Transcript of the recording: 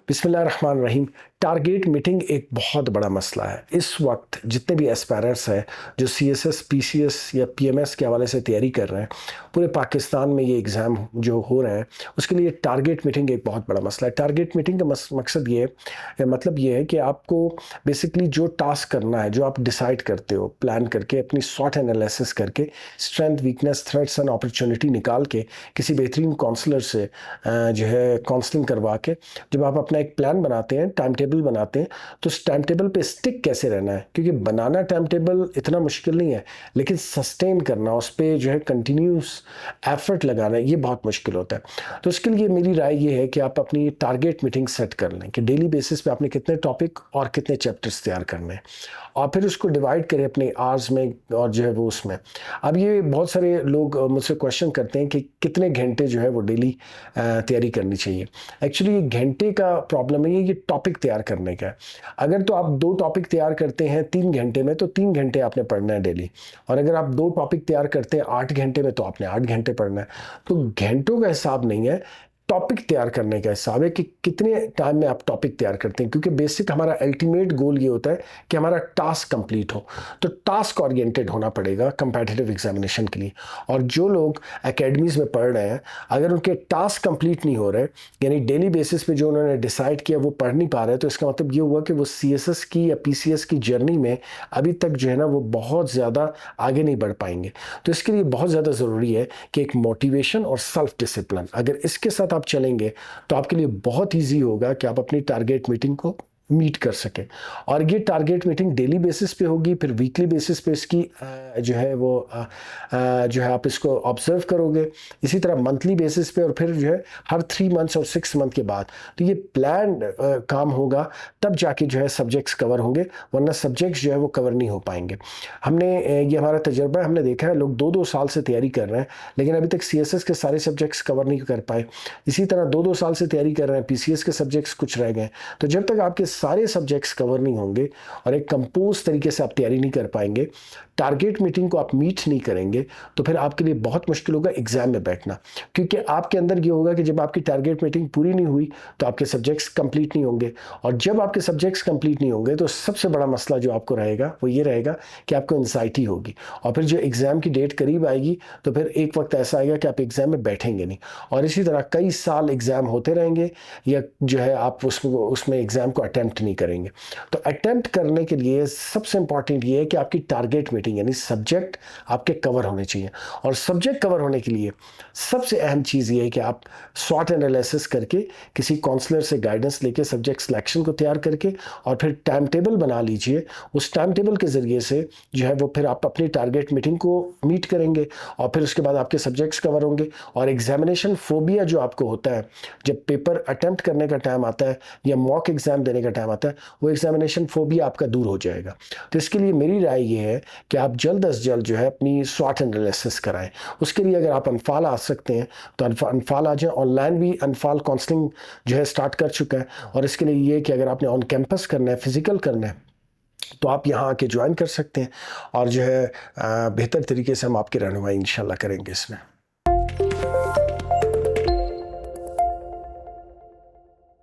बिस्मिल्लाहिर्रहमानिर्रहीम। Target meeting एक बहुत बड़ा मसला है। इस वक्त जितने भी एस्पायरेंट्स हैं जो सीएसएस, पीसीएस या पीएमएस के हवाले से तैयारी कर रहे हैं, पूरे पाकिस्तान में ये एग्ज़ाम जो हो रहे हैं उसके लिए टारगेट मीटिंग एक बहुत बड़ा मसला है। टारगेट मीटिंग का मकसद ये है, मतलब ये है कि आपको बेसिकली जो टास्क करना है, जो आप डिसाइड करते हो प्लान करके, अपनी सॉट एनालिसिस करके, strength, weakness, threats and opportunity निकाल के किसी बेहतरीन काउंसलर से जो है काउंसलिंग करवा के जब आप अपना एक प्लान बनाते हैं, टाइम टेबल बनाते हैं, तो उस टाइम टेबल पे स्टिक कैसे रहना है, क्योंकि बनाना टाइम टेबल इतना मुश्किल नहीं है, लेकिन सस्टेन करना, उस पर जो है कंटिन्यूस एफर्ट लगाना, ये बहुत मुश्किल होता है। तो उसके लिए मेरी राय ये है कि आप अपनी टारगेट मीटिंग सेट कर लें कि डेली बेसिस पे आपने कितने टॉपिक और कितने चैप्टर्स तैयार करने हैं, और फिर उसको डिवाइड करें अपने आवर्स में और जो है वो उसमें। अब ये बहुत सारे लोग मुझसे क्वेश्चन करते हैं कि कितने घंटे जो है वो डेली तैयारी करनी चाहिए। एक्चुअली ये घंटे का प्रॉब्लम नहीं है, ये टॉपिक तैयार करने का है। अगर तो आप 2 टॉपिक तैयार करते हैं 3 घंटे में, तो 3 घंटे आपने पढ़ना है डेली, और अगर आप 2 टॉपिक तैयार करते हैं 8 घंटे में, तो आपने 8 घंटे पढ़ना है। तो घंटों का हिसाब नहीं है, टॉपिक तैयार करने का हिसाब है कि कितने टाइम में आप टॉपिक तैयार करते हैं, क्योंकि बेसिक हमारा अल्टीमेट गोल ये होता है कि हमारा टास्क कंप्लीट हो। तो टास्क ओरिएंटेड होना पड़ेगा कम्पिटिटिव एग्जामिनेशन के लिए। और जो लोग एकेडमीज़ में पढ़ रहे हैं, अगर उनके टास्क कंप्लीट नहीं हो रहे, यानी डेली बेसिस पे जो उन्होंने डिसाइड किया वो पढ़ नहीं पा रहे, तो इसका मतलब ये हुआ कि वो सीएसएस की या पीसीएस की जर्नी में अभी तक जो है ना वो बहुत ज़्यादा आगे नहीं बढ़ पाएंगे। तो इसके लिए बहुत ज़्यादा ज़रूरी है कि एक मोटिवेशन और सेल्फ डिसिप्लिन, अगर इसके साथ आप चलेंगे तो आपके लिए बहुत ईजी होगा कि आप अपनी टारगेट मीटिंग को मीट कर सकें। और ये टारगेट मीटिंग डेली बेसिस पे होगी, फिर वीकली बेसिस पे इसकी जो है वो जो है आप इसको ऑब्जर्व करोगे, इसी तरह मंथली बेसिस पे, और फिर जो है हर 3 मंथ्स और 6 मंथ के बाद। तो ये प्लान काम होगा, तब जाके जो है सब्जेक्ट्स कवर होंगे, वरना सब्जेक्ट्स जो है वो कवर नहीं हो पाएंगे। हमने ये हमारा तजर्बा है, हमने देखा है लोग 2-2 साल से तैयारी कर रहे हैं, लेकिन अभी तक सीएसएस के सारे सब्जेक्ट्स कवर नहीं कर पाए। इसी तरह 2-2 साल से तैयारी कर रहे हैं, पीसीएस के सब्जेक्ट्स कुछ रह गए। तो जब तक आपके सारे सब्जेक्ट्स कवर नहीं होंगे और एक कंपोज तरीके से आप तैयारी नहीं कर पाएंगे, टारगेट मीटिंग को आप मीट नहीं करेंगे, तो फिर आपके लिए बहुत मुश्किल होगा एग्जाम में बैठना। क्योंकि आपके अंदर ये होगा कि जब आपकी टारगेट मीटिंग पूरी नहीं हुई तो आपके सब्जेक्ट्स कंप्लीट नहीं होंगे, और जब आपके सब्जेक्ट्स कंप्लीट नहीं होंगे तो सबसे बड़ा मसला जो आपको रहेगा वो ये रहेगा कि आपको एंजाइटी होगी, और फिर जो एग्जाम की डेट करीब आएगी तो फिर एक वक्त ऐसा आएगा कि आप एग्जाम में बैठेंगे नहीं, और इसी तरह कई साल एग्जाम होते रहेंगे, या जो है आप उसमें एग्जाम को अटेम्प्ट नहीं करेंगे। तो अटेम्प्ट करने के लिए सबसे इंपॉर्टेंट ये है कि आपकी टारगेट मीटिंग यानी सब्जेक्ट आपके कवर होने चाहिए, और सब्जेक्ट कवर होने के लिए सबसे अहम चीज़ ये है कि आप स्वॉट एनालिसिस करके, किसी काउंसलर से गाइडेंस लेके, सब्जेक्ट सिलेक्शन को तैयार करके, और फिर टाइम टेबल बना लीजिए। उस टाइम टेबल के ज़रिए से जो है वो फिर आप अपनी टारगेट मीटिंग को मीट करेंगे, और फिर उसके बाद आपके सब्जेक्ट्स कवर होंगे। और एग्जामिनेशन फोबिया जो आपको होता है जब पेपर अटेम्प्ट करने का टाइम आता है या मॉक एग्जाम देने का टाइम आता है, वो एग्जामिनेशन फोबिया आपका दूर हो जाएगा। तो इसके लिए मेरी राय ये है कि आप जल्द अज जल्द जो है अपनी स्वॉट एनालिसिस कराएं। उसके लिए अगर आप अनफाल आ सकते हैं तो अनफाल आ जाएं। ऑनलाइन भी अनफाल काउंसलिंग जो है स्टार्ट कर चुका है, और इसके लिए ये कि अगर आपने ऑन कैंपस करना है, फिजिकल करना है, तो आप यहाँ आके ज्वाइन कर सकते हैं, और जो है बेहतर तरीके से हम आपकी रहनुमाई इंशाल्लाह करेंगे इसमें।